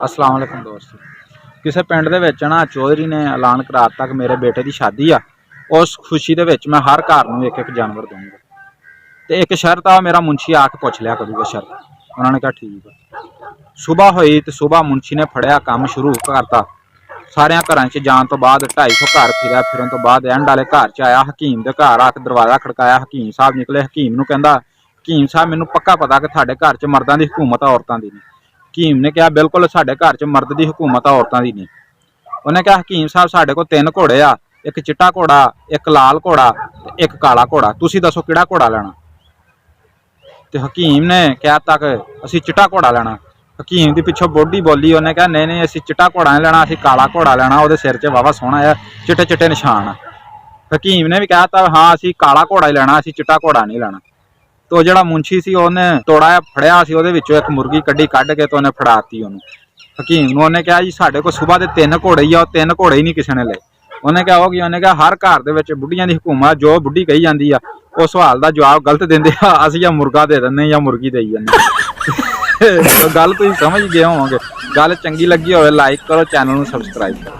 अस्सलाम वालेकुम दोस्त। किसी पिंड दे विच ना चौधरी ने ऐलान करा दिता कि मेरे बेटे की शादी आ, उस खुशी दे विच मैं हर घर नूं एक जानवर दूंगा। तो एक शर्त आ, मेरा मुंशी आके पुछ लिया करूगा शर्त। उन्होंने कहा ठीक है। सुबह हुई तो सुबह मुंशी ने फड़िया काम शुरू करता। सारिया घर च जान तो बाद 250 घर फिरया, फिरन तो बाद एंड वाले घर च आया। हकीम के घर आके दरवाजा खड़काया। हकीम साहब निकले। हकीम नूं कहंदा, हकीम साहब मैनू पक्का पता कि तुहाडे घर च मर्दां दी हुकूमत औरतां दी नहीं। हकीम ने कहा बिल्कुल साडे घर च मर्द की हुकूमत औरतां दी नहीं। उन्हें कहा हकीम साहब साडे कोल 3 घोड़े आ, एक चिट्टा घोड़ा, एक लाल घोड़ा, एक काला घोड़ा, तुसीं दसो किहड़ा घोड़ा लेना। तो हकीम ने कहता कि असीं चिट्टा घोड़ा लेना। हकीम की पिछों बुढ़ी बोली, उन्हें कहा नहीं नहीं असीं चिट्टा घोड़ा नहीं लेना, असीं काला घोड़ा लेना, उहदे सिर च वाहवा सोहना है चिट्टे चिट्टे निशान आ। हकीम ने भी कहता हाँ असीं काला घोड़ा ही लेना, असीं चिट्टा घोड़ा नहीं लेना। तो जिहड़ा मुंशी सी उन्हें तोड़ा जिहा फड़िया सी, उहदे विचों एक मुर्गी कड्ढ के तो उन्हें फड़ाती उन्हें। हकीम नूं उन्हें कहा जी साडे कोल सुबह के 3 घोड़े ही आ, 3 घोड़े ही नहीं किसी ने लए। उन्हें क्या हो गया, उन्हें कहा हर घर दे विच बुढ़ियां दी हुकूमत, जो बुढ़ी कही जाती आ उस सवाल का जवाब गलत देंदे आ, असीं या मुर्गा दे दिंदे या मुर्गी देई जांदे। गल तुसीं समझ गए होवोगे। गल चंगी लगी होवे लाइक करो, चैनल नूं सबसक्राइब करो।